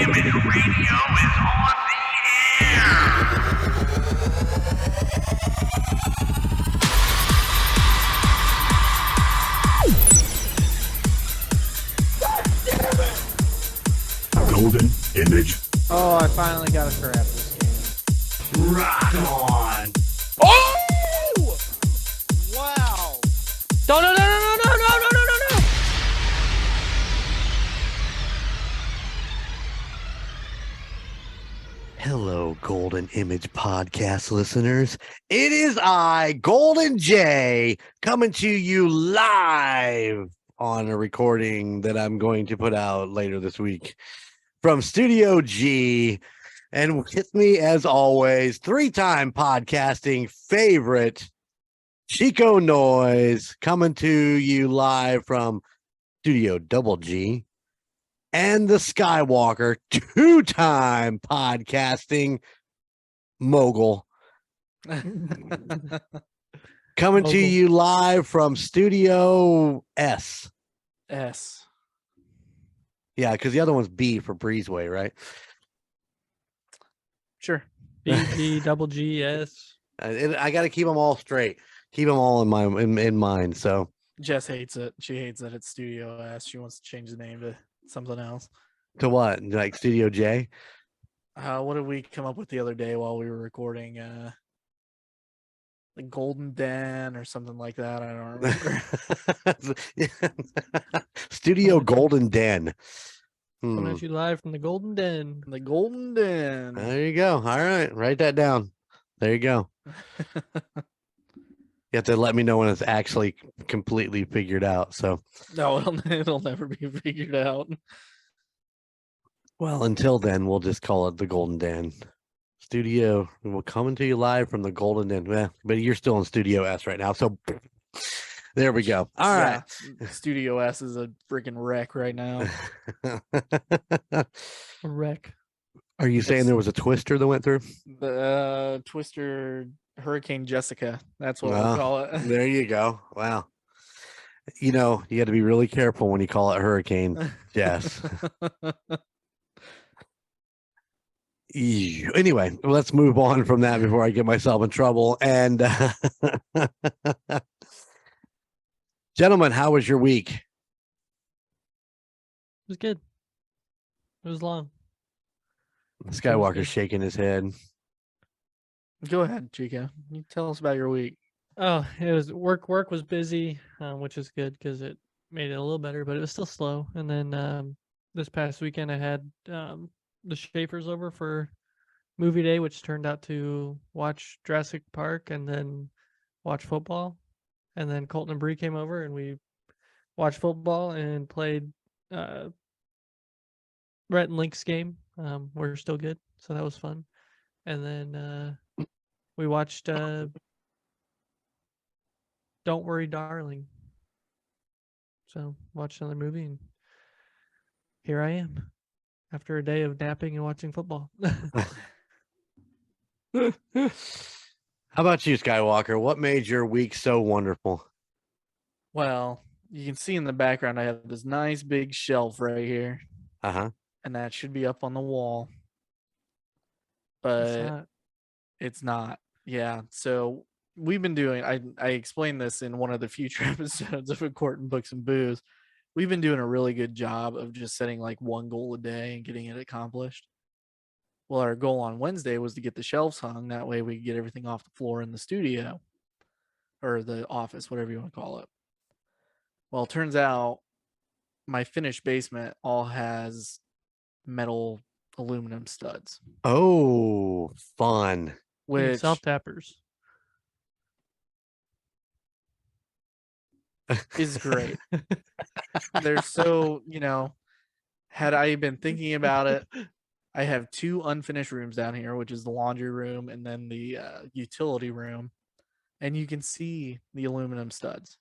Image Radio is on the air. Golden Image. Oh, I finally got to grab this game. Rock on. Oh! Wow. No. Hello, Golden Image podcast listeners. It is I, Golden J, coming to you live on a recording that I'm going to put out later this week from Studio G. And with me, as always, three-time podcasting favorite, Chico Noise, coming to you live from Studio Double G. And the Skywalker, two-time podcasting mogul, coming to you live from Studio S. S. Yeah, because the other one's B for Breezeway, right? Sure. B double G S. I got to keep them all straight, keep them all in mind. So Jess hates it. She hates that it's Studio S. She wants to change the name to something else. to what? Like Studio J? What did we come up with the other day while we were recording? The Golden Den or something like that. I don't remember. Studio Golden Den. Coming at you live from the Golden Den. The Golden Den. There you go. All right, write that down. There you go. You have to let me know when it's actually completely figured out. So, No, it'll never be figured out. well, until then, we'll just call it the Golden Den Studio. We're coming to you live from the Golden Den. But you're still in Studio S right now. So, there we go. All right. Studio S is a freaking wreck right now. A wreck. Are you saying there was a twister that went through? The Twister Hurricane Jessica. That's what we call it. There you go. Wow. You know, you got to be really careful when you call it Hurricane Jess. Anyway, let's move on from that before I get myself in trouble. And gentlemen, how was your week? It was good. It was long. Skywalker's shaking his head. Go ahead, Chico. You tell us about your week. Oh, it was work. Work was busy, which is good because it made it a little better, but it was still slow. And then this past weekend, I had the Schaefers over for movie day, which turned out to watch Jurassic Park and then watch football. And then Colton and Bree came over and we watched football and played Rhett and Link's game. We're still good, so that was fun. And then we watched Don't Worry, Darling. So watched another movie, and here I am after a day of napping and watching football. How about you, Skywalker? What made your week so wonderful? Well, you can see in the background I have this nice big shelf right here, Uh-huh. and that should be up on the wall. But it's not. Yeah. So we've been doing, I explained this in one of the future episodes of A Court in Books and Booze. We've been doing a really good job of just setting like one goal a day and getting it accomplished. Well, our goal on Wednesday was to get the shelves hung. That way we could get everything off the floor in the studio or the office, whatever you want to call it. Well, it turns out my finished basement all has metal aluminum studs. Oh, fun. Which Self-tappers. is great. They're so, had I been thinking about it, I have two unfinished rooms down here, which is the laundry room and then the utility room. And you can see the aluminum studs.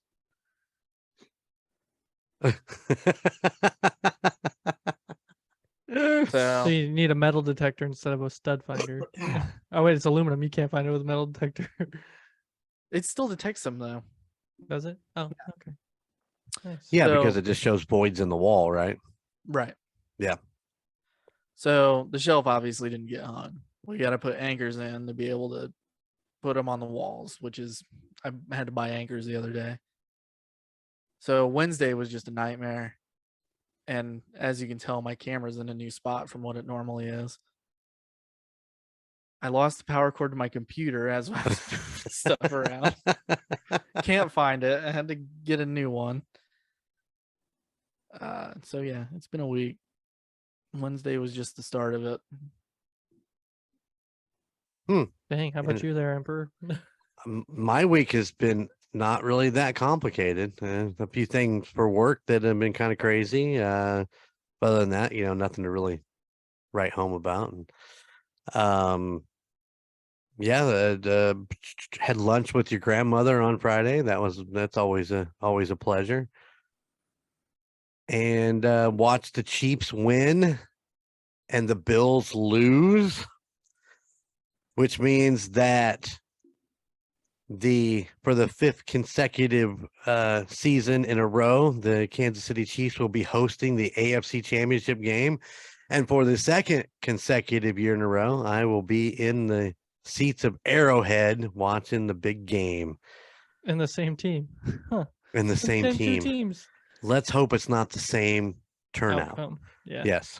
So you need a metal detector instead of a stud finder. Oh wait, it's aluminum. You can't find it with a metal detector. It still detects them though. Does it? Oh, okay. Nice. Yeah, So- because it just shows voids in the wall, right? Right. Yeah. So the shelf obviously didn't get hung. We got to put anchors in to be able to put them on the walls, which is, I had to buy anchors the other day. So Wednesday was just a nightmare. And as you can tell, my camera's in a new spot from what it normally is. I lost the power cord to my computer as I was moving stuff around. Can't find it. I had to get a new one. So yeah, it's been a week. Wednesday was just the start of it. Dang, how about you there, Emperor? My week has been not really that complicated. A few things for work that have been kind of crazy. Other than that, nothing to really write home about. And yeah, had lunch with your grandmother on Friday. That's always a pleasure. And watched the Chiefs win and the Bills lose, which means that for the 5th consecutive season in a row, the Kansas City Chiefs will be hosting the AFC Championship game. And for the 2nd consecutive year in a row, I will be in the seats of Arrowhead watching the big game. In the same team. Huh. In the same Two team. teams. Let's hope it's not the same turnout. Outcome. Yeah. Yes.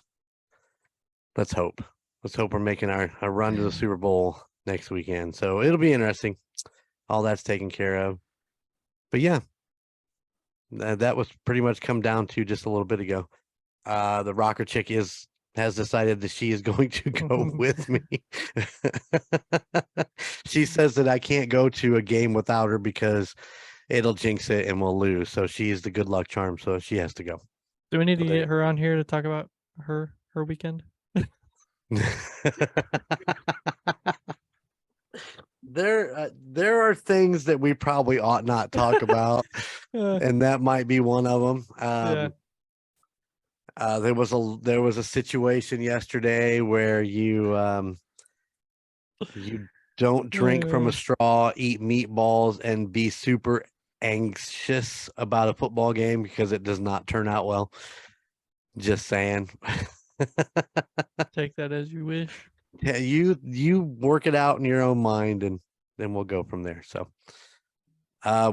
Let's hope. Let's hope we're making our run to the Super Bowl next weekend. So it'll be interesting. All that's taken care of. But yeah, that was pretty much come down to just a little bit ago. The rocker chick has decided that she is going to go with me. She says that I can't go to a game without her because it'll jinx it and we'll lose. So she's the good luck charm. So she has to go. Do we need to get her on here to talk about her weekend? There are things that we probably ought not talk about, and that might be one of them. There was a situation yesterday where you don't drink from a straw, eat meatballs, and be super anxious about a football game because it does not turn out well. Just saying. Take that as you wish. Yeah, you work it out in your own mind, and then we'll go from there. So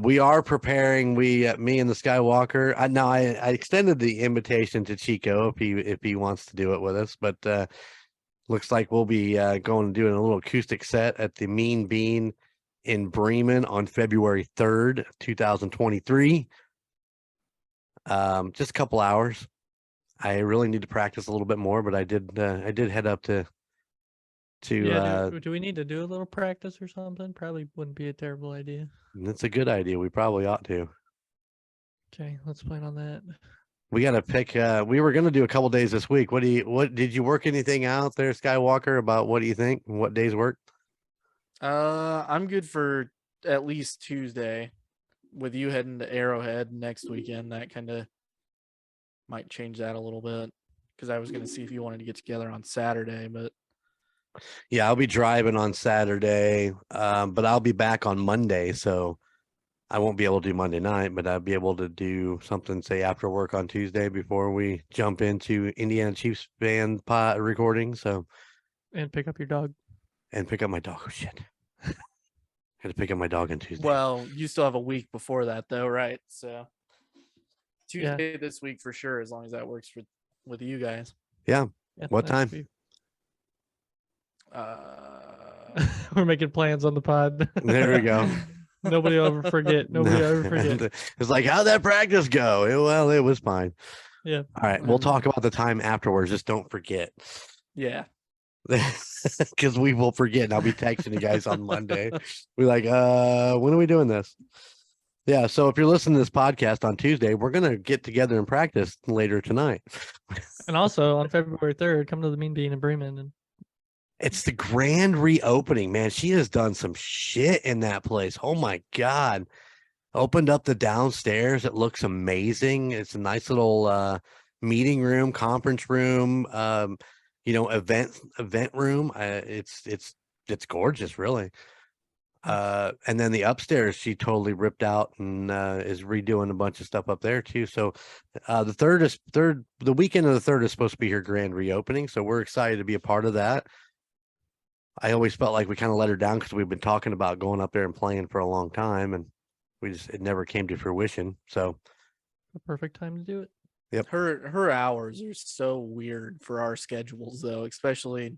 we are preparing. Me and the Skywalker. I extended the invitation to Chico if he wants to do it with us, but looks like we'll be going and doing a little acoustic set at the Mean Bean in Bremen on February 3rd, 2023. Just a couple hours. I really need to practice a little bit more, but I did head up to do we need to do a little practice or something? Probably wouldn't be a terrible idea. That's a good idea. We probably ought to. Okay, let's plan on that. We got to pick. We were going to do a couple days this week. What did you work anything out there, Skywalker? About what do you think? What days work? I'm good for at least Tuesday. With you heading to Arrowhead next weekend, that kind of might change that a little bit because I was going to see if you wanted to get together on Saturday, but. Yeah, I'll be driving on Saturday, but I'll be back on Monday, so I won't be able to do Monday night, but I'll be able to do something, say, after work on Tuesday before we jump into Indiana Chiefs band pot recording. So, and pick up your dog. And pick up my dog. Oh shit! Had to pick up my dog on Tuesday. Well, you still have a week before that, though, right? So Tuesday this week for sure, as long as that works with you guys. Yeah. What time? We're making plans on the pod. There we go. Nobody will ever forget. Nobody will ever forget. It's like, how'd that practice go? It was fine. Yeah. All right. We'll talk about the time afterwards. Just don't forget. Yeah. Because we will forget. And I'll be texting you guys on Monday. We're like, when are we doing this? Yeah. So if you're listening to this podcast on Tuesday, we're going to get together and practice later tonight. And also on February 3rd, come to the Mean Bean in Bremen. And it's the grand reopening, man. She has done some shit in that place. Oh my God. Opened up the downstairs. It looks amazing. It's a nice little meeting room, conference room, event room. It's gorgeous, really. And then the upstairs, she totally ripped out and is redoing a bunch of stuff up there too. So the weekend of the third is supposed to be her grand reopening. So we're excited to be a part of that. I always felt like we kind of let her down because we've been talking about going up there and playing for a long time, and it never came to fruition. So The perfect time to do it. Yep. Her hours are so weird for our schedules though, especially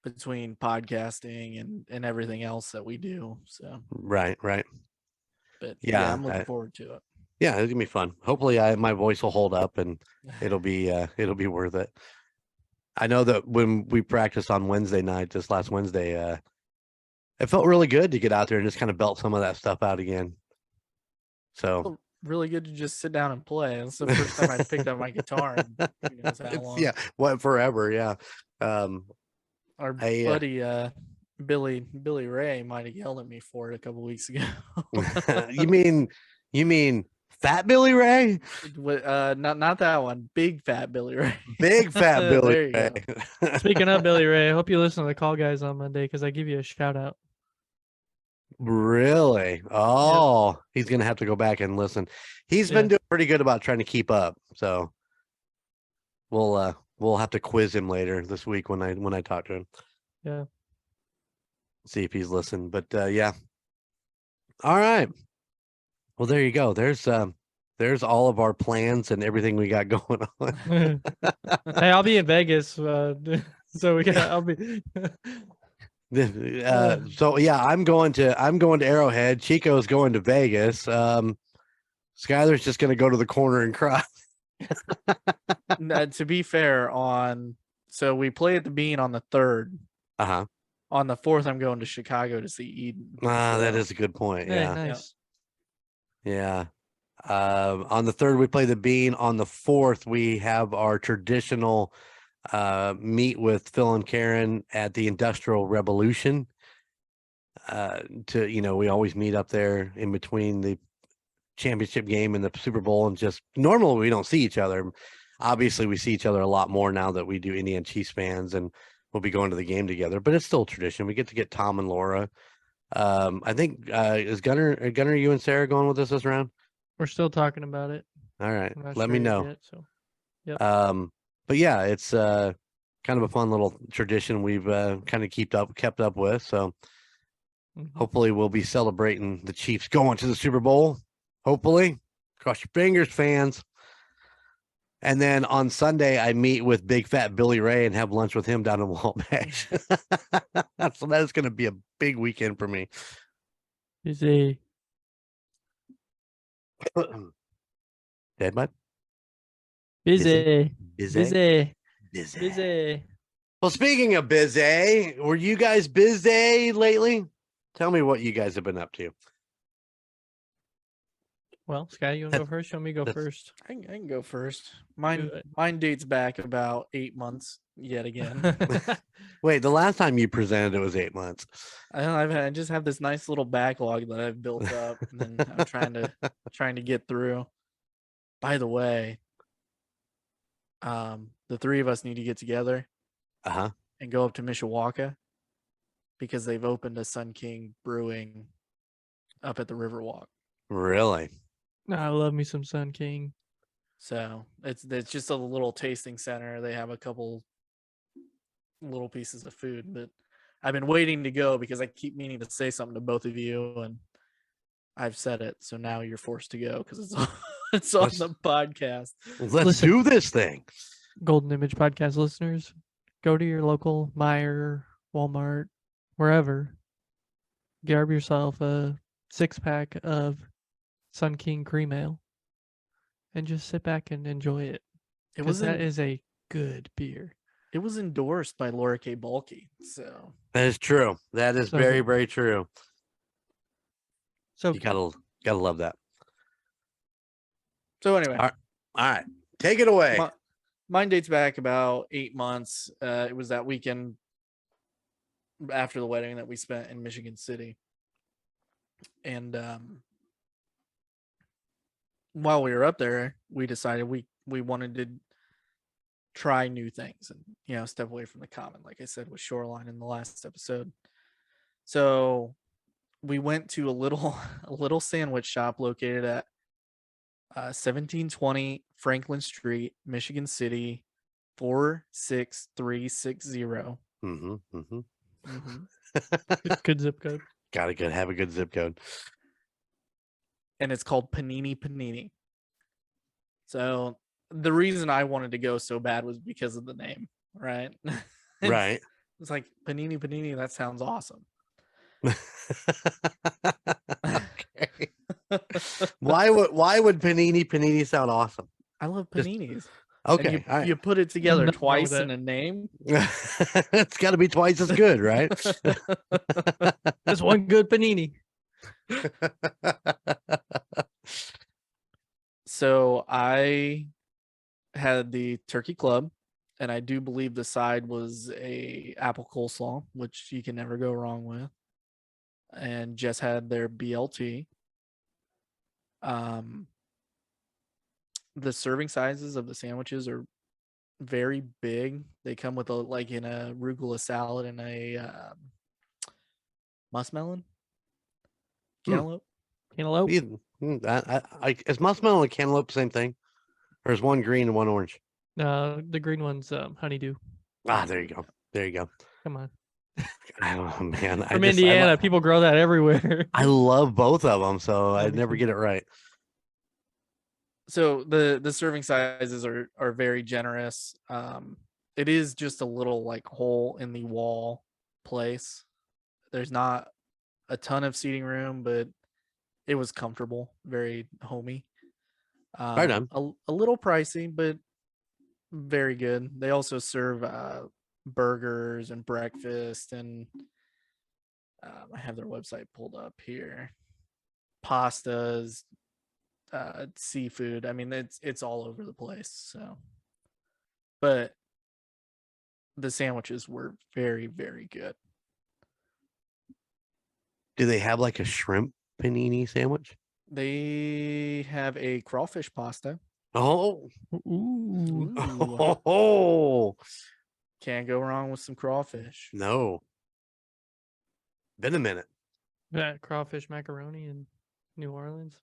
between podcasting and everything else that we do. So right. but Yeah, I'm looking forward to it. Yeah, it's gonna be fun. Hopefully my voice will hold up and it'll be worth it. I know that when we practiced on Wednesday night, this last Wednesday, it felt really good to get out there and just kind of belt some of that stuff out again. So Really good to just sit down and play. It's the first time I picked up my guitar in who knows how long. yeah, what forever, yeah. Our buddy Billy Ray might have yelled at me for it a couple weeks ago. you mean Fat Billy Ray? Not that one. Big Fat Billy Ray. Big Fat Billy There Ray. you Speaking of Billy Ray, I hope you listen to the Call Guys on Monday because I give you a shout out. Really? Oh, he's gonna have to go back and listen. He's been doing pretty good about trying to keep up. So we'll have to quiz him later this week when I talk to him. Yeah. See if he's listened. But yeah. All right. Well, there you go. There's all of our plans and everything we got going on. Hey, I'll be in Vegas, so I'll be. So yeah, I'm going to Arrowhead. Chico's going to Vegas. Skyler's just going to go to the corner and cry. To be fair, so we play at the Bean on the 3rd. Uh-huh. On the 4th, I'm going to Chicago to see Eden. That is a good point. Hey, Yeah. nice. Yeah. On the 3rd, we play the Bean. On the 4th, we have our traditional meet with Phil and Karen at the Industrial Revolution. We always meet up there in between the championship game and the Super Bowl, and just normally we don't see each other. Obviously, we see each other a lot more now that we do Indiana Chiefs fans, and we'll be going to the game together. But it's still a tradition. We get to get Tom and Laura. I think is Gunner, you and Sarah going with us this round? We're still talking about it. All right, I'm not let sure me yet, know. so. Yep. But yeah, it's kind of a fun little tradition we've kind of kept up with. So hopefully we'll be celebrating the Chiefs going to the Super Bowl. Hopefully, cross your fingers, fans. And then on Sunday, I meet with Big Fat Billy Ray and have lunch with him down in Wabash. So that is going to be a big weekend for me. Busy. Dead bud? Busy. Busy. Well, speaking of busy, were you guys busy lately? Tell me what you guys have been up to. Well, Sky, you want to go first? You want me to go first? I can go first. Mine dates back about 8 months yet again. Wait, the last time you presented, it was 8 months. I just have this nice little backlog that I've built up, and then I'm trying to get through. By the way, the 3 of us need to get together and go up to Mishawaka because they've opened a Sun King Brewing up at the Riverwalk. Really? I love me some Sun King. So it's just a little tasting center. They have a couple little pieces of food, but I've been waiting to go because I keep meaning to say something to both of you, and I've said it. So now you're forced to go because it's on the podcast. Let's do this thing. Golden Image Podcast listeners, go to your local Meijer, Walmart, wherever. Grab yourself a 6-pack of Sun King Cream Ale and just sit back and enjoy it. That is a good beer. It was endorsed by Laura K. Bulkey, so that is true. That is very, very true. So you gotta love that. So anyway, all right, take it away. Mine dates back about 8 months. It was that weekend after the wedding that we spent in Michigan City, and while we were up there, we decided we wanted to try new things and step away from the common, like I said with Shoreline in the last episode. So we went to a little a little sandwich shop located at 1720 Franklin Street, Michigan City, 46360. Mm-hmm. Mm-hmm. Good zip code. Have a good zip code. And it's called Panini Panini. So the reason I wanted to go so bad was because of the name, right? Right. It's like Panini Panini. That sounds awesome. Okay. Why would Panini sound awesome? I love Just- paninis. Okay. And All right. you put it together Nothing wrong with twice in that. a name. It's got to be twice as good, right? That's one good panini. So I had the turkey club, and I do believe the side was a apple coleslaw, which you can never go wrong with. And Jess had their BLT. The serving sizes of the sandwiches are very big. They come with in a arugula salad and a muskmelon, cantaloupe. Cantaloupe. Is muskmelon and cantaloupe the same thing? Or is one green and one orange? The green one's honeydew. There you go. Come on. Oh man, From Indiana, people grow that everywhere. I love both of them, so I me never too. get it right. So the serving sizes are very generous. It is just a little like hole in the wall place. There's not a ton of seating room, but it was comfortable, very homey. Right on. A little pricey, but very good. They also serve burgers and breakfast, and I have their website pulled up here. Pastas, seafood. I mean, it's all over the place. So, but the sandwiches were very, very good. Do they have like a shrimp panini sandwich? They have a crawfish pasta. Oh, Ooh. oh, Can't go wrong with some crawfish. no. Been a minute. That crawfish macaroni in New Orleans.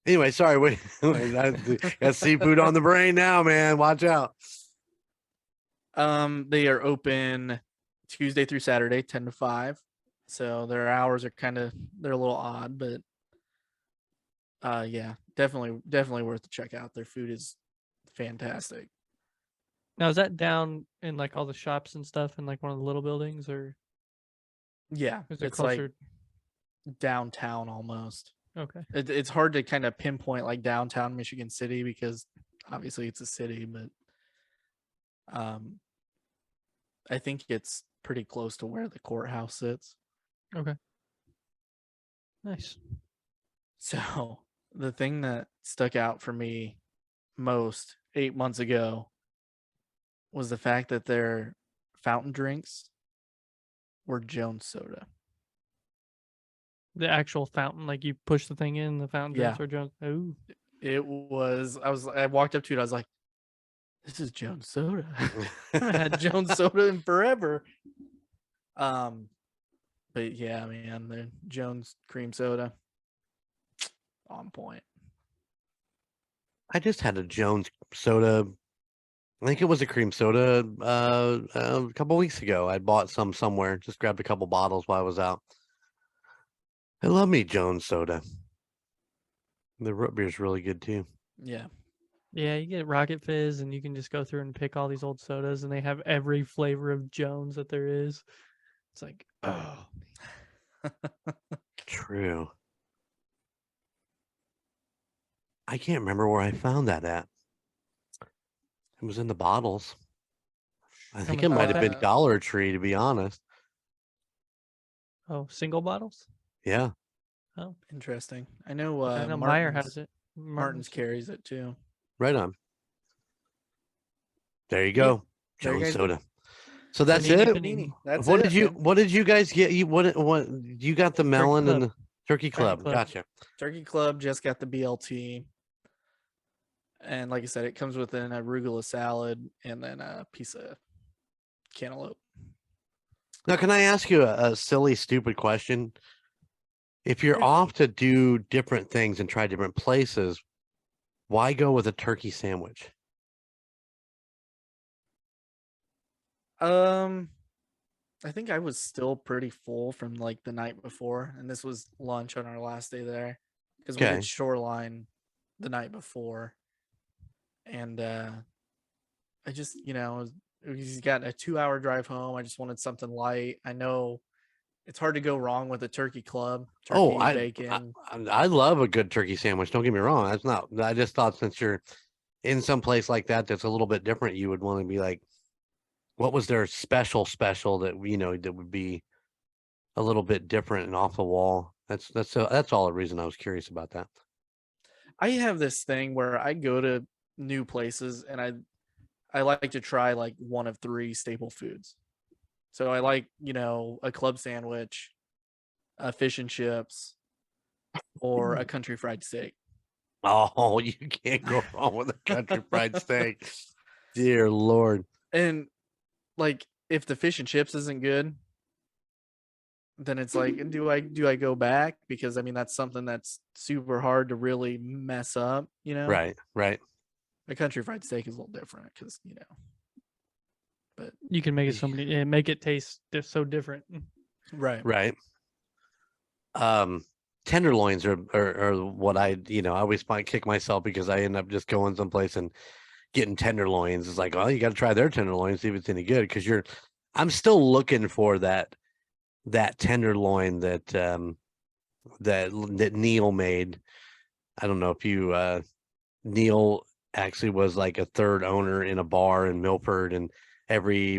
Anyway, sorry. Wait, got seafood on the brain now, man. Watch out. They are open Tuesday through Saturday, 10 to 5. So their hours are they're a little odd, but yeah, definitely worth the check out. Their food is fantastic. Now, is that down in like all the shops and stuff in like one of the little buildings, or Yeah, is it it's like closer? downtown almost. Okay. It's hard to kind of pinpoint like downtown Michigan City because obviously it's a city, but I think it's pretty close to where the courthouse sits. Okay. Nice. So the thing that stuck out for me most 8 months ago was the fact that their fountain drinks were Jones soda. The actual fountain, like you push the thing in, the fountain drinks Yeah. are Jones. Ooh. It was, I walked up to it, I was like, this is Jones soda. I haven't had Jones soda in forever. But yeah, man, the Jones cream soda on point. I just had a Jones soda. I think it was a cream soda a couple weeks ago. I bought some somewhere. Just grabbed a couple bottles while I was out. I love me Jones soda. The root beer is really good too. Yeah. Yeah, you get Rocket Fizz, and you can just go through and pick all these old sodas, and they have every flavor of Jones that there is. It's like, oh, True. I can't remember where I found that at. It was in the bottles. I think it much might was have been that? Dollar Tree, to be honest. oh, single bottles. Yeah. Oh, Interesting. I know I know Meyer Martin's, has it. Martin's carries it too. Right on. There you go. There you Jones guys go. soda. So that's Panini, it. panini. That's What it, did you man. what did you guys get? What you got the melon and Club. the turkey club. Club. Gotcha. Turkey Club just got the BLT. And like I said, it comes with an arugula salad and then a piece of cantaloupe. Now, can I ask you a silly, stupid question? If you're Yeah. off to do different things and try different places, why go with a turkey sandwich? I think I was still pretty full from like the night before, and this was lunch on our last day there because we Okay. did Shoreline the night before, and I just he's got a 2-hour drive home. I just wanted something light. I know it's hard to go wrong with a turkey club, Oh, turkey, bacon. I love a good turkey sandwich. Don't get me wrong. That's not. I just thought since you're in some place like that that's a little bit different, you would want to be like, what was their special that that would be a little bit different and off the wall. That's all the reason I was curious about that. I have this thing where I go to new places and I like to try like one of 3 staple foods. So I like, a club sandwich, a fish and chips, or a country fried steak. Oh, you can't go wrong with a country fried steak. Dear Lord. And like if the fish and chips isn't good, then it's like, do I go back? Because I mean that's something that's super hard to really mess up, Right. A country fried steak is a little different because, but You can make it make it taste so different. right. Tenderloins are what I always kick myself because I end up just going someplace and getting tenderloins. It's like, oh, you got to try their tenderloins, see if it's any good. Because I'm still looking for that tenderloin that Neil made. I don't know if you Neil actually was like a third owner in a bar in Milford, and every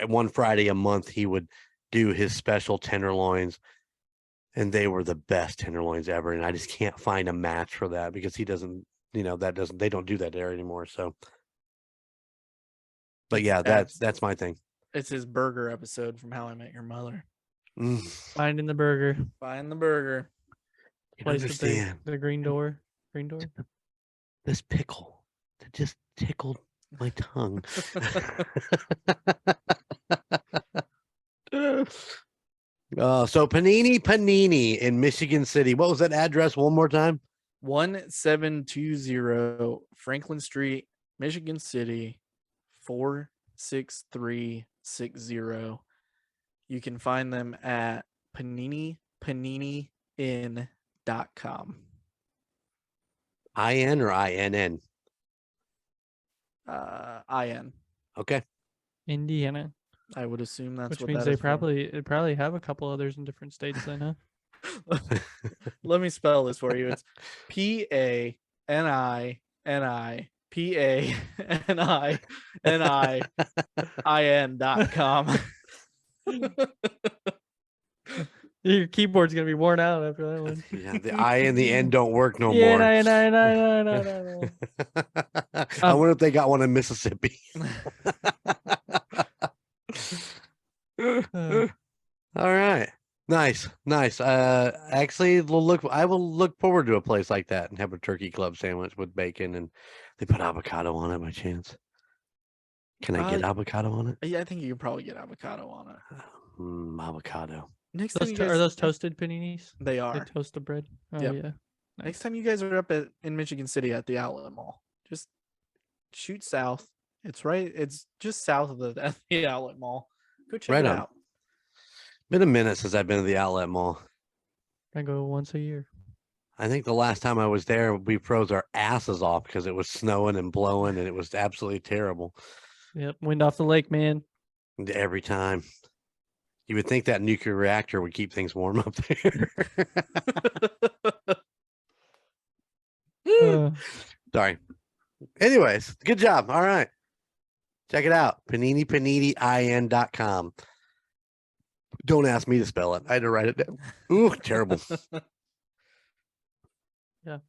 one Friday a month he would do his special tenderloins, and they were the best tenderloins ever. And I just can't find a match for that because he doesn't, they don't do that there anymore. So, but yeah, that's my thing. It's his burger episode from How I Met Your Mother. Finding the burger. Find the burger. Place with the green door. This pickle that just tickled my tongue. So Panini in Michigan City. What was that address one more time? 1720 Franklin Street, Michigan City, 46360. You can find them at PaniniPaniniIn.com. IN or INN? IN. Okay. Indiana. I would assume that's which what means that they is for. probably have a couple others in different states then, huh? Let me spell this for you. It's PANINIPANINIIN.com. Your keyboard's gonna be worn out after that one. Yeah, the I and the N don't work no Yeah, more. I wonder if they got one in Mississippi. All right. Nice. Actually, I will look forward to a place like that and have a turkey club sandwich with bacon, and they put avocado on it by chance. Can I get avocado on it? Yeah, I think you can probably get avocado on it. Avocado. Next time are those toasted paninis? They They are. toast the bread. Oh Yep. yeah. Next time you guys are up in Michigan City at the Outlet Mall, just shoot south. It's just south of the Outlet Mall. Go check it out. Been a minute since I've been to the Outlet Mall. I go once a year. I think the last time I was there, we froze our asses off because it was snowing and blowing, and it was absolutely terrible. Yep, wind off the lake, man. Every time. You would think that nuclear reactor would keep things warm up there. Sorry. Anyways, good job. All right. Check it out. PaniniPaniniIN.com. Don't ask me to spell it. I had to write it down. Ooh, terrible. Yeah.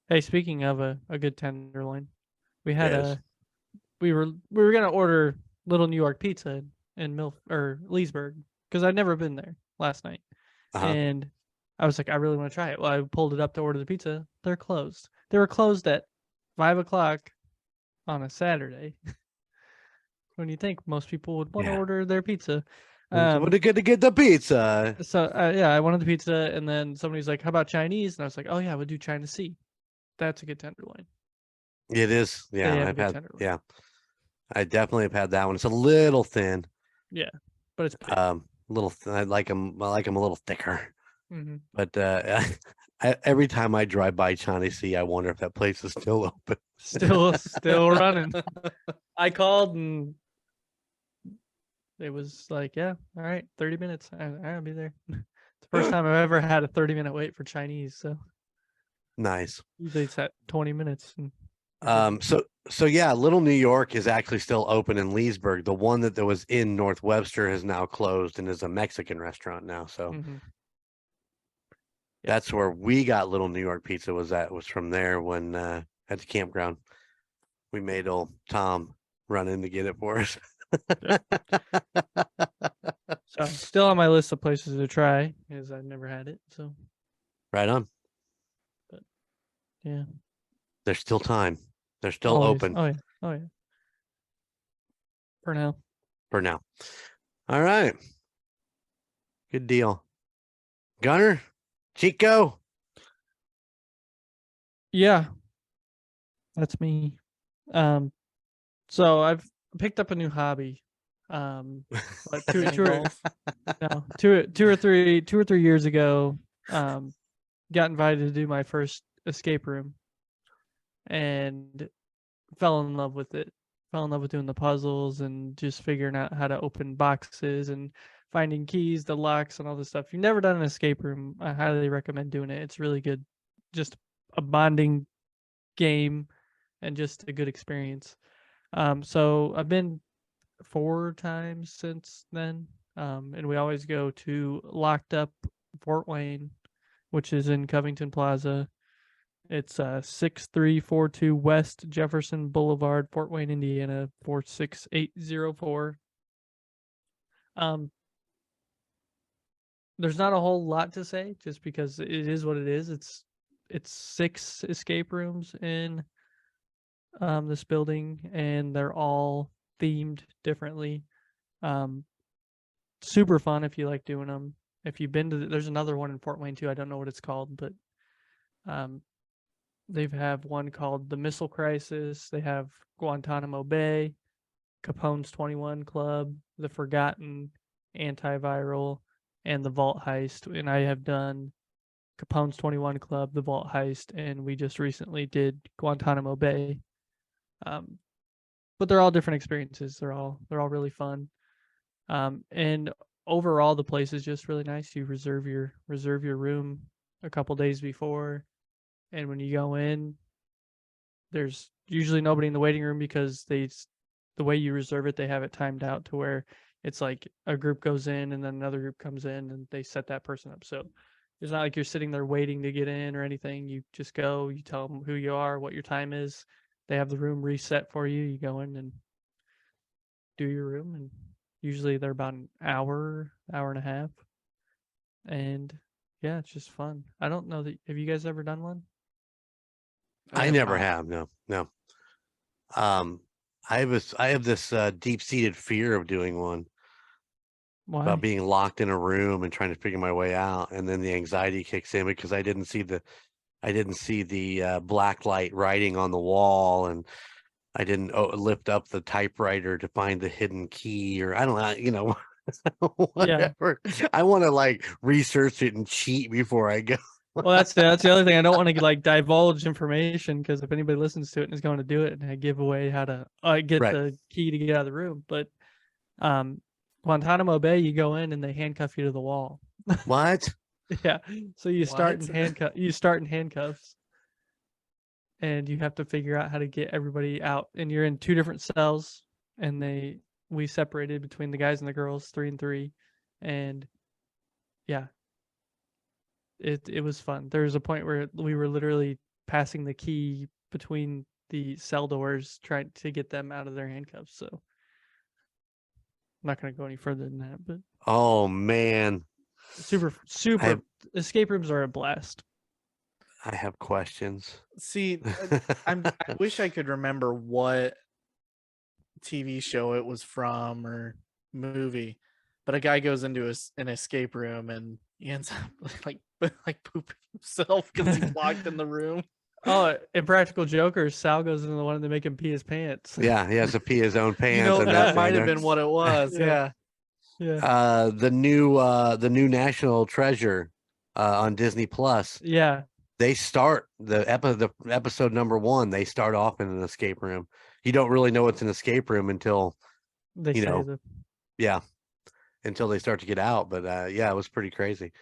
Hey, speaking of a good tenderloin, we had we were gonna order Little New York Pizza in Leesburg because I'd never been there last night, and I was like, I really want to try it. Well, I pulled it up to order the pizza. They're closed. They were closed at 5:00 on a Saturday. When you think most people would want to order their pizza, Would it good to get the pizza? So yeah, I wanted the pizza, and then somebody's like, "How about Chinese?" And I was like, "Oh yeah, we'll do China Sea. That's a good tenderloin." It is. They Yeah, have a I've good had. tenderloin. Yeah, I definitely have had that one. It's a little thin. Yeah, but it's big. I like them. I like them a little thicker. Mhm. But every time I drive by China Sea, I wonder if that place is still open. Still running. I called and it was like, yeah, all right, 30 minutes. I'll be there. It's the first time I've ever had a 30-minute wait for Chinese. So Nice. usually it's at 20 minutes. And you're good. So yeah, Little New York is actually still open in Leesburg. The one that was in North Webster has now closed and is a Mexican restaurant now. So Mhm. that's where we got Little New York pizza was from there when at the campground. We made old Tom run in to get it for us. So still on my list of places to try because I've never had it. So Right on. yeah, There's still time. They're still always. open Oh yeah, oh yeah. For now. for now. All right. Good deal. Gunner, Chico. Yeah, that's me. So I've picked up a new hobby. But Mini golf. no, two or three years ago, got invited to do my first escape room and fell in love with it. Fell in love with doing the puzzles and just figuring out how to open boxes and finding keys, the locks, and all this stuff. If you've never done an escape room, I highly recommend doing it. It's really good. Just a bonding game and just a good experience. So I've been 4 times since then. And we always go to Locked Up Fort Wayne, which is in Covington Plaza. It's 6342 West Jefferson Boulevard, Fort Wayne, Indiana 46804. There's not a whole lot to say just because it is what it is. It's 6 escape rooms in this building, and they're all themed differently. Super fun if you like doing them. If you've been to there's another one in Fort Wayne too. I don't know what it's called, but they have one called the Missile Crisis. They have Guantanamo Bay, Capone's 21 Club, the Forgotten, Antiviral, and the Vault Heist. And I have done Capone's 21 Club, the Vault Heist, and we just recently did Guantanamo Bay. But they're all different experiences. They're all really fun. And overall, the place is just really nice. You reserve your room a couple days before, and when you go in, there's usually nobody in the waiting room because the way you reserve it, they have it timed out to where it's like a group goes in and then another group comes in and they set that person up. So it's not like you're sitting there waiting to get in or anything. You just go, you tell them who you are, what your time is. They have the room reset for you. You go in and do your room, and usually they're about an hour and a half. And yeah, it's just fun. I don't know that have you guys ever done one? I have never not. have. No. I have this deep-seated fear of doing one Why? about being locked in a room and trying to figure my way out, and then the anxiety kicks in because I didn't see the black light writing on the wall, and I didn't lift up the typewriter to find the hidden key, or I don't know, whatever. I want to like research it and cheat before I go. Well, that's the other thing. I don't want to like divulge information because if anybody listens to it and is going to do it, and I give away how to get Right. the key to get out of the room. But Guantanamo Bay, you go in and they handcuff you to the wall. What? Yeah. So you start in What? handcuffs, and you have to figure out how to get everybody out. And you're in 2 different cells, and we separated between the guys and the girls, 3 and 3, and yeah, it was fun. There was a point where we were literally passing the key between the cell doors, trying to get them out of their handcuffs. So I'm not going to go any further than that, but Oh man, super escape rooms are a blast. I have questions. See, I wish I could remember what TV show it was from or movie, but a guy goes into an escape room and he ends up like pooping himself because he's locked in the room. Oh, Impractical Jokers, Sal goes into the one to make him pee his pants. Yeah, he has to pee his own pants. You know, and that that's might in have there. been what it was. Yeah. Yeah. Yeah. The new National Treasure on Disney Plus. Yeah. They start the episode number 1. They start off in an escape room. You don't really know it's an escape room until They you say know, the yeah, until they start to get out. But yeah, it was pretty crazy.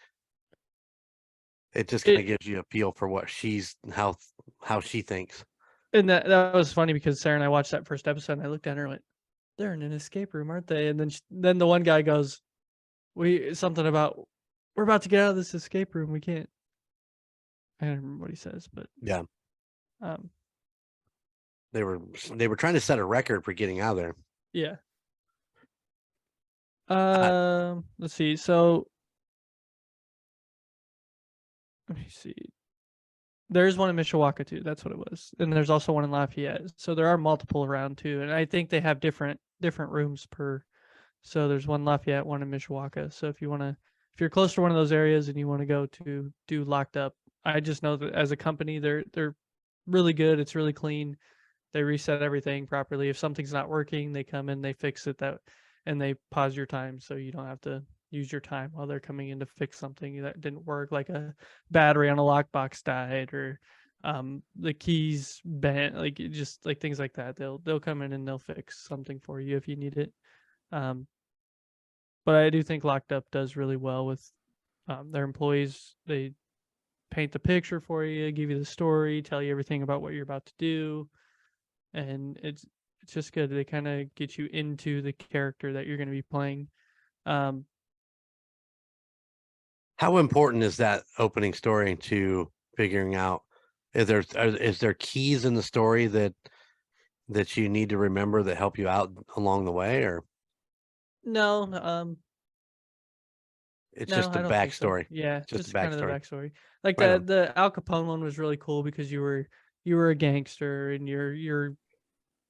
It just kind of gives you a feel for what how she thinks. and that was funny because Sarah and I watched that first episode and I looked at her and went, they're in an escape room, aren't they? And then the one guy goes, something about we're about to get out of this escape room. We can't. I don't remember what he says, but Yeah. Um, They were trying to set a record for getting out of there. yeah. Let's see. So let me see. There's one in Mishawaka too. That's what it was, and there's also one in Lafayette. So there are multiple around too, and I think they have different rooms per. So there's one Lafayette, one in Mishawaka. So if you're close to one of those areas and you want to go to do Locked Up, I just know that as a company, they're really good. It's really clean. They reset everything properly. If something's not working, they come in, they fix it and they pause your time so you don't have to use your time while they're coming in to fix something that didn't work, like a battery on a lockbox died or the keys bent, like just like things like that. They'll come in and they'll fix something for you if you need it. But I do think Locked Up does really well with their employees. They paint the picture for you, give you the story, tell you everything about what you're about to do, and it's just good. They kind of get you into the character that you're going to be playing. How important is that opening story to figuring out is there keys in the story that you need to remember that help you out along the way, or No, it's no, just the I don't think so. backstory? Yeah, Just just the kind of the backstory. backstory. Like Right on. the Al Capone one was really cool because you were a gangster and you're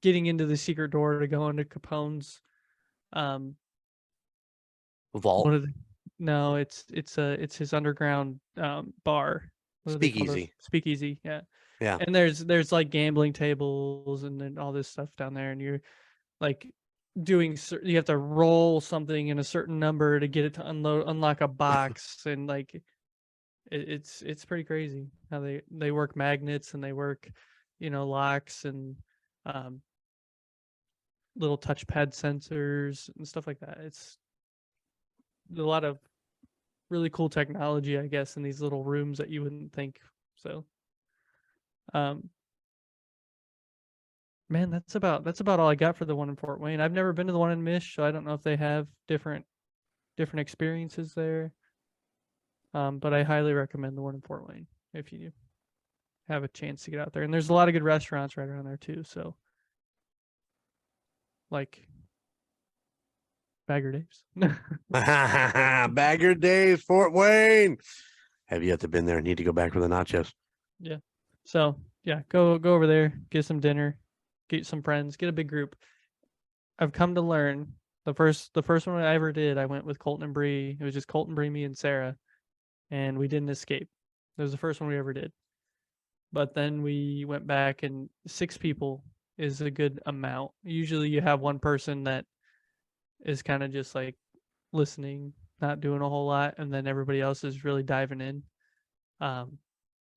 getting into the secret door to go into Capone's Vault, what are they? No, it's his underground bar. What do they call those? speakeasy. Speakeasy, yeah. Yeah. And there's like gambling tables and then all this stuff down there, and you're like you have to roll something in a certain number to get it to unlock a box, and like it's pretty crazy how they work magnets and they work, locks and little touchpad sensors and stuff like that. It's a lot of really cool technology, I guess, in these little rooms that you wouldn't think. So, man, that's about all I got for the one in Fort Wayne. I've never been to the one in Mish, so I don't know if they have different experiences there. But I highly recommend the one in Fort Wayne if you have a chance to get out there. And there's a lot of good restaurants right around there too. So, like Bagger Dave's. Bagger Days, Fort Wayne. Have you yet to been there? Need to go back for the nachos. Yeah. So yeah, go over there, get some dinner, get some friends, get a big group. I've come to learn the first one I ever did, I went with Colton and Bree. It was just Colton, Bree, me, and Sarah, and we didn't escape. It was the first one we ever did. But then we went back, and 6 people is a good amount. Usually you have one person that is kind of just like listening, not doing a whole lot, and then everybody else is really diving in.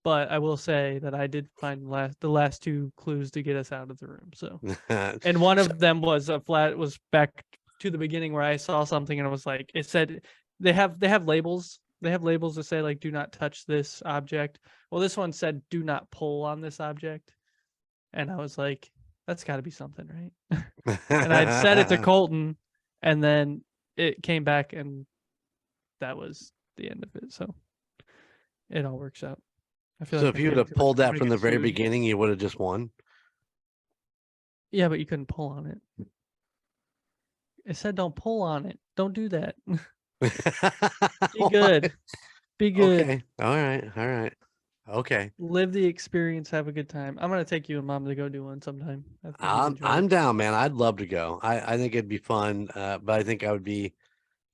But I will say that I did find the last 2 clues to get us out of the room. So, and one of them was back to the beginning where I saw something and it was like, it said they have labels. They have labels that say like, do not touch this object. Well, this one said, do not pull on this object. And I was like, that's got to be something, right? And I'd said it to Colton, and then it came back, and that was the end of it. So it all works out. I feel So like if I'm you would getting have too much- pulled I'm that gonna from the get very sued. beginning, you would have just won. Yeah, but you couldn't pull on it. It said don't pull on it. Don't do that. Be good. Be good. Okay. All right. Okay. Live the experience. Have a good time. I'm gonna take you and Mom to go do one sometime. I think you'd enjoy I'm it. down, man. I'd love to go. I think it'd be fun. But I think I would be,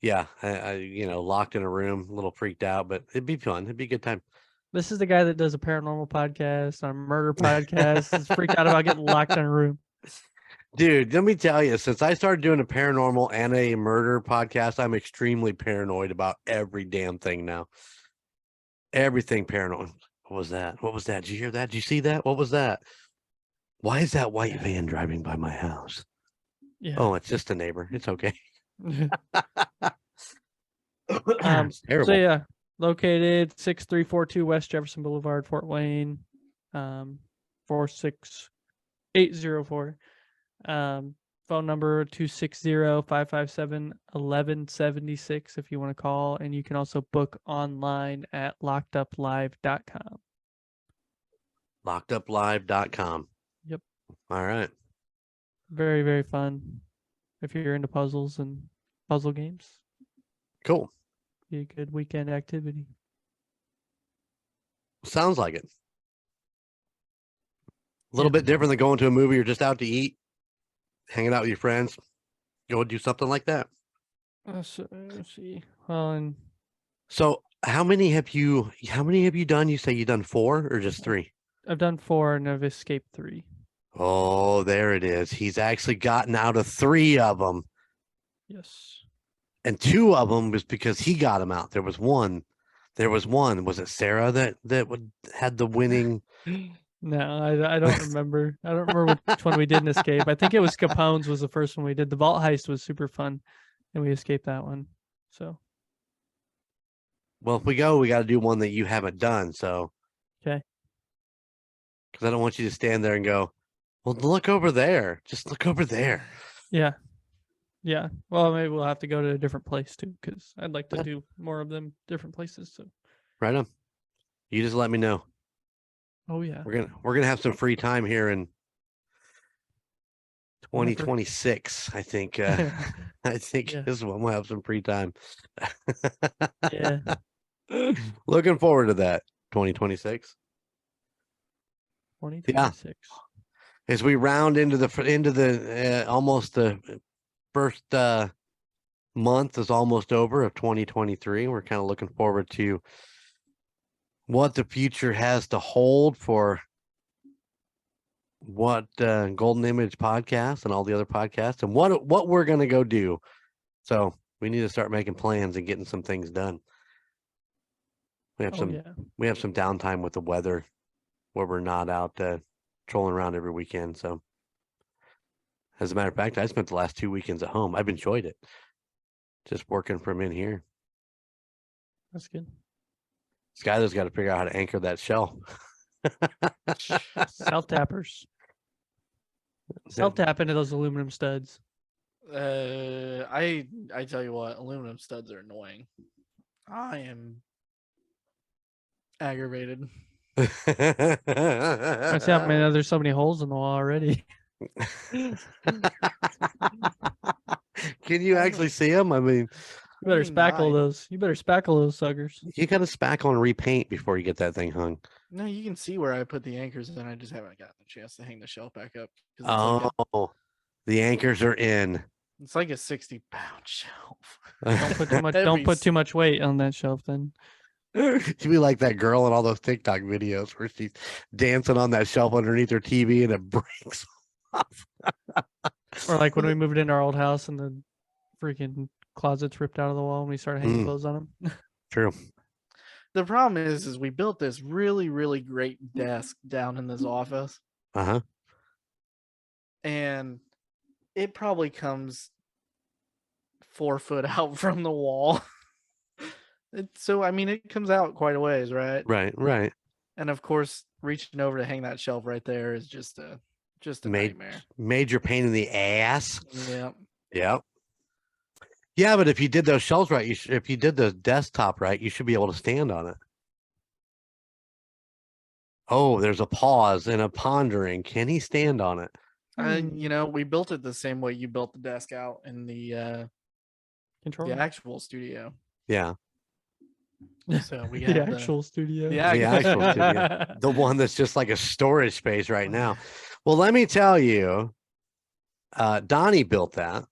Yeah, locked in a room, a little freaked out, but it'd be fun. It'd be a good time. This is the guy that does a paranormal podcast, a murder podcast. Is freaked out about getting locked in a room. Dude, let me tell you, since I started doing a paranormal and a murder podcast, I'm extremely paranoid about every damn thing now. Everything paranormal. What was that? What was that? Did you hear that? Did you see that? What was that? Why is that white van driving by my house? Yeah. Oh, it's just a neighbor. It's okay. It's terrible. So yeah, located 6342 West Jefferson Boulevard, Fort Wayne, 46804. Phone number 260-557-1176 if you want to call, and you can also book online at lockeduplive.com. LockedUpLive.com. Yep. All right. Very, very fun. If you're into puzzles and puzzle games, Cool. be a good weekend activity. Sounds like it. A little bit different than going to a movie or just out to eat, hanging out with your friends. Go do something like that. Let's see. Well, and So how many have you done? You say you done 4 or just 3? I've done 4 and I've escaped 3. Oh, there it is. He's actually gotten out of 3 of them. Yes. And 2 of them was because he got him out. There was one. Was it Sarah that had the winning? No, I don't remember. I don't remember which one we didn't escape. I think it was Capone's was the first one we did. The vault heist was super fun, and we escaped that one. So Well, if we go, we got to do one that you haven't done. So, okay. Because I don't want you to stand there and go, well, look over there. Just look over there. Yeah. Yeah. Well, maybe we'll have to go to a different place too, because I'd like to do more of them different places. So Right on. You just let me know. oh yeah. We're gonna have some free time here in 2026. I think I think Yeah. this one we'll have some free time. Yeah. Looking forward to that. 2026. 2026. As we round into the almost the first month is almost over of 2023. We're kind of looking forward to what the future has to hold for what Golden Image podcast and all the other podcasts and what we're going to go do. So we need to start making plans and getting some things done. We have we have some downtime with the weather where we're not out trolling around every weekend. So as a matter of fact, I spent the last 2 weekends at home. I've enjoyed it. Just working from in here. That's good. Skyler's got to figure out how to anchor that shell. Self tappers. Self tap into those aluminum studs. I tell you what, aluminum studs are annoying. I am aggravated. I see how many there's so many holes in the wall already. Can you actually see them? I mean, You better spackle those. You better spackle those suckers. you got to spackle and repaint before you get that thing hung. No, you can see where I put the anchors, and I just haven't gotten a chance to hang the shelf back up. Oh, the anchors are in. It's like a 60-pound shelf. Don't put too much. Don't put too much weight on that shelf. Then She'd be like that girl in all those TikTok videos where she's dancing on that shelf underneath her TV and it breaks off. or like when we moved into our old house and the freaking closets ripped out of the wall and we started hanging clothes on them. True. The problem is we built this really, really great desk down in this office, Uh-huh. and it probably comes 4 foot out from the wall. So, I mean, it comes out quite a ways, right? Right. And of course, reaching over to hang that shelf right there is just a nightmare. Major pain in the ass. Yeah. Yep. Yeah, but if you did those shelves right, if you did the desktop right, you should be able to stand on it. Oh, there's a pause and a pondering. Can he stand on it? We built it the same way you built the desk out in the actual studio. Yeah. So we The have actual studio. The actual studio. The one that's just like a storage space right now. Well, let me tell you, Donnie built that.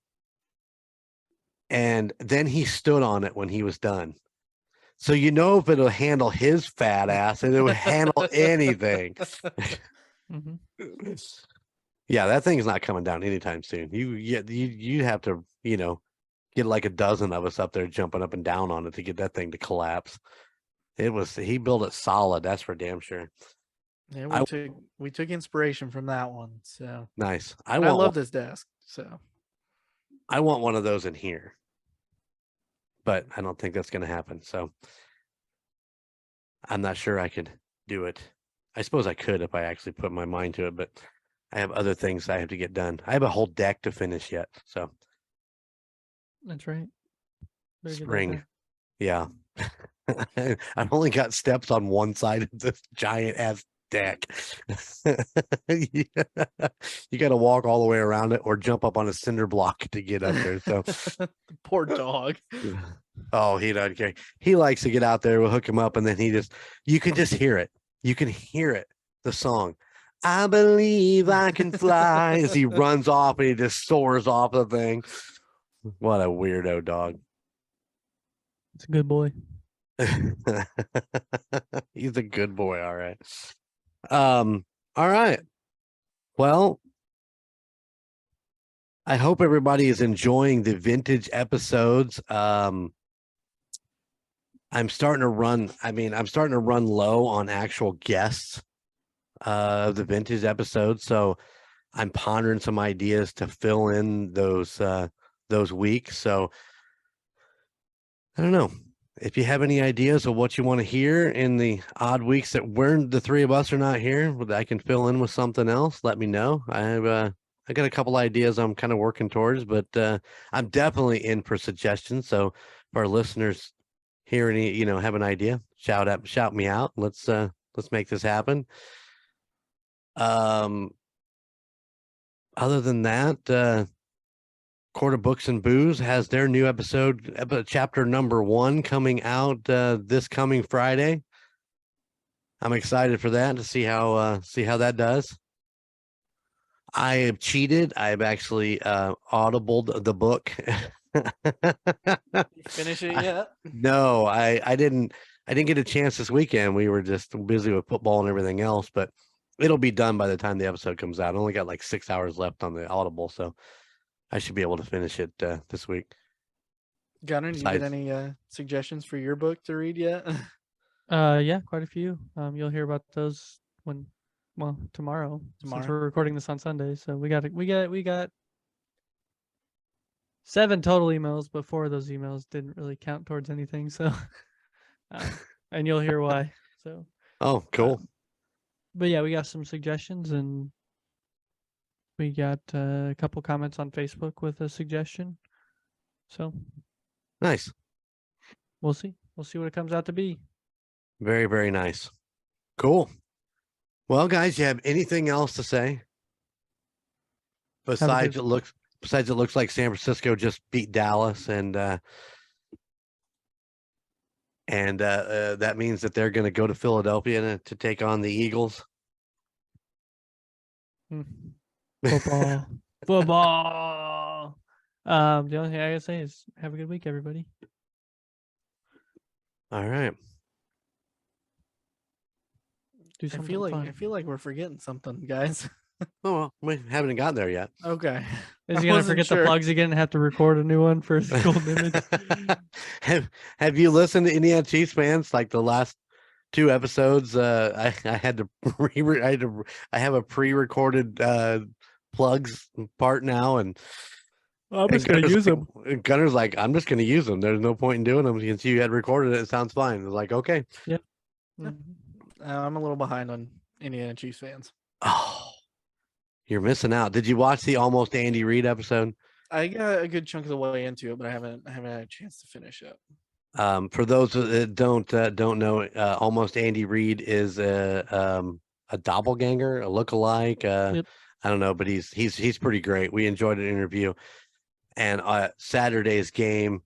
and then he stood on it when he was done. So you know if it'll handle his fat ass, and it would handle anything. Mhm. Yeah, that thing's not coming down anytime soon. You have to, get like a dozen of us up there jumping up and down on it to get that thing to collapse. He built it solid, that's for damn sure. Yeah, I- we took inspiration from that one. So Nice. I love this desk. So I want one of those in here, but I don't think that's going to happen. So I'm not sure I could do it. I suppose I could if I actually put my mind to it, but I have other things I have to get done. I have a whole deck to finish yet. So That's right. Better get that spring. done. Yeah. I've only got steps on one side of this giant ass deck. You got to walk all the way around it or jump up on a cinder block to get up there. So poor dog. oh, he doesn't care. He likes to get out there. We'll hook him up, and then you can just hear it. You can hear it. The song, I believe I can fly, as he runs off and he just soars off the thing. What a weirdo dog. It's a good boy. He's a good boy. All right. All right. Well, I hope everybody is enjoying the vintage episodes. I'm starting to run low on actual guests of the vintage episodes. So I'm pondering some ideas to fill in those weeks. So I don't know. If you have any ideas of what you want to hear in the odd weeks that the three of us are not here, that I can fill in with something else, let me know. I got a couple ideas I'm kind of working towards, but I'm definitely in for suggestions. So if our listeners hear any, have an idea, shout me out. Let's make this happen. Other than that, Court of Books and Booze has their new episode, chapter number 1, coming out this coming Friday. I'm excited for that to see how that does. I have cheated. I've actually audibled the book. You finish it yet? No, I didn't get a chance this weekend. We were just busy with football and everything else, but it'll be done by the time the episode comes out. I only got like 6 hours left on the Audible, so I should be able to finish it this week. Gunnar, did you get any suggestions for your book to read yet? Yeah, quite a few. You'll hear about those tomorrow. Since we're recording this on Sunday. So we got 7 total emails, but 4 of those emails didn't really count towards anything. So, and you'll hear why. So. Oh, cool. But yeah, we got some suggestions, and we got a couple comments on Facebook with a suggestion. So Nice. We'll see. We'll see what it comes out to be. Very, very nice. Cool. Well, guys, you have anything else to say? Besides it looks like San Francisco just beat Dallas, and that means that they're going to go to Philadelphia to take on the Eagles. Football. Football. The only thing I gotta say is have a good week, everybody. All right. Do I something feel like fun. we're forgetting something, guys. Oh, well, we haven't gotten there yet. Okay. Is I he gonna wasn't forget sure. the plugs again and have to record a new one for the Golden Image? Have you listened to Indiana Chiefs fans? Like the last 2 episodes, I had to I have a pre-recorded plugs part now, and I'm just gonna use them. Gunner's like, I'm just gonna use them. There's no point in doing them since you had recorded it. It sounds fine. It's like, okay. I'm a little behind on Indiana Chiefs fans. Oh, you're missing out. Did you watch the Almost Andy Reid episode? I got a good chunk of the way into it, but I haven't had a chance to finish it. For those that don't know, Almost Andy Reid is a doppelganger, a lookalike. Yep. I don't know, but he's pretty great. We enjoyed an interview, and Saturday's game,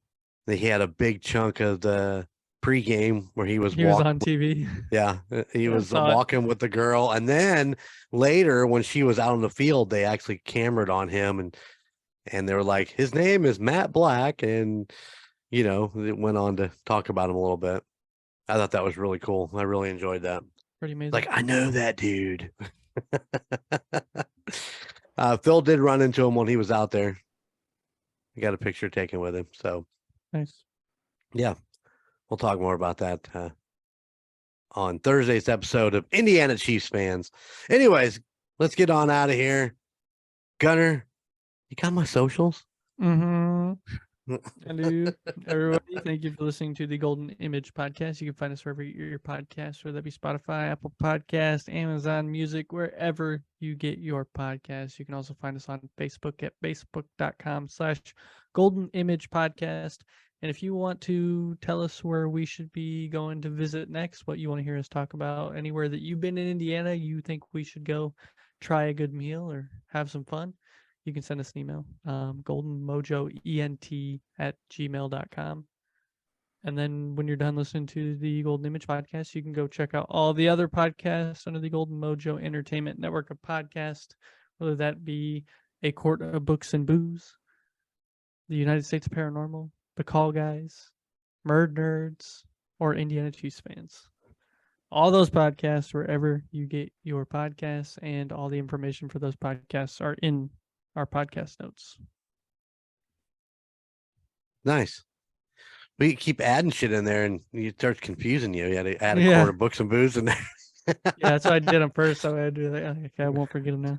he had a big chunk of the pregame where he was was on TV. Yeah, he was saw it. walking with the girl, and then later when she was out on the field, they actually camered on him, and and they were like, his name is Matt Black, and it went on to talk about him a little bit. I thought that was really cool. I really enjoyed that. Pretty amazing. Like, I know that dude. Phil did run into him when he was out there. He got a picture taken with him. So nice. Yeah, we'll talk more about that on Thursday's episode of Indiana Chiefs Fans. Anyways, let's get on out of here. Gunner, you got my socials? Mm-hmm. I do. Everybody, thank you for listening to the Golden Image Podcast. You can find us wherever you get your podcasts, whether that be Spotify, Apple Podcast, Amazon Music, wherever you get your podcasts. You can also find us on Facebook at facebook.com/Golden Image Podcast. And if you want to tell us where we should be going to visit next, what you want to hear us talk about, anywhere that you've been in Indiana, you think we should go try a good meal or have some fun, you can send us an email, goldenmojoent@gmail.com. And then when you're done listening to the Golden Image Podcast, you can go check out all the other podcasts under the Golden Mojo Entertainment network of podcasts, whether that be A Court of Books and Booze, the United States Paranormal, The Call Guys, MurdNerds, or Indiana Chiefs Fans. All those podcasts, wherever you get your podcasts, and all the information for those podcasts are in our podcast notes. Nice. We keep adding shit in there, and it starts confusing you. You had to add a Court of Books and Booze in there. Yeah, that's why I did them first. So I do that. Okay, I won't forget them now.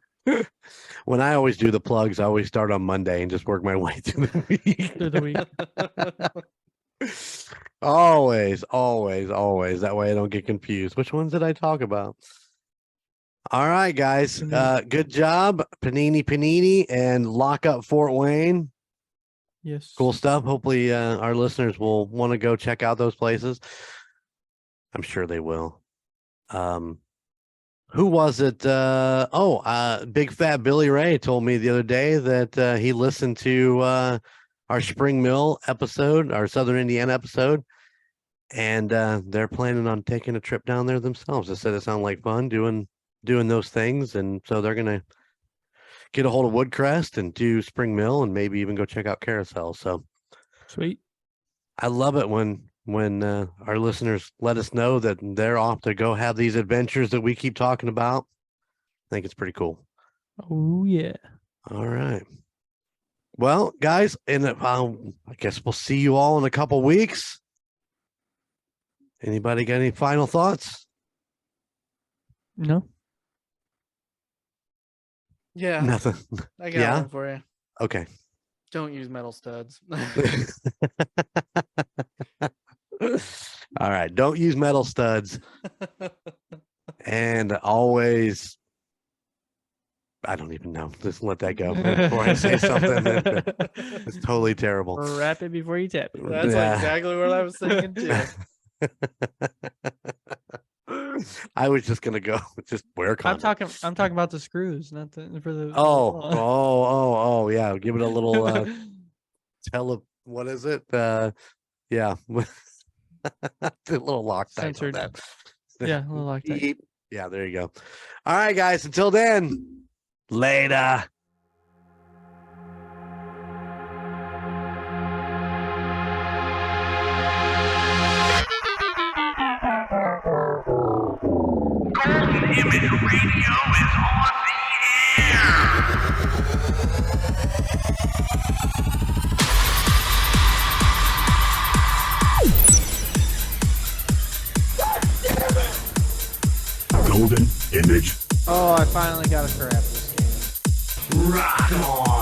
When I always do the plugs, I always start on Monday and just work my way through the week. Through the week. Always. That way I don't get confused. Which ones did I talk about? All right, guys. Good job. Panini, and lock up Fort Wayne. Yes. Cool stuff. Hopefully our listeners will want to go check out those places. I'm sure they will. Who was it? Big Fat Billy Ray told me the other day that he listened to our Spring Mill episode, our Southern Indiana episode, and they're planning on taking a trip down there themselves. They said it sounded like fun doing those things, and so they're gonna get a hold of Woodcrest and do Spring Mill, and maybe even go check out Carousel. So sweet. I love it when our listeners let us know that they're off to go have these adventures that we keep talking about. I think it's pretty cool. Oh yeah. All right. Well, guys, and I guess we'll see you all in a couple weeks. Anybody got any final thoughts? No. Yeah. Nothing. I got one for you. Okay. Don't use metal studs. All right. Don't use metal studs. And always, I don't even know. Just let that go before I say something. It's totally terrible. Wrap it before you tap it. That's exactly what I was thinking too. I was just gonna go just wear condom. I'm talking about the screws, not the for the. Oh, yeah. Give it a little what is it? Yeah. A little Loctite. Censored. On that. Yeah, a little Loctite. Yeah, there you go. All right, guys. Until then, later. Golden Image Radio is on the air. Golden Image. Oh, I finally got a crap this game. Rock on.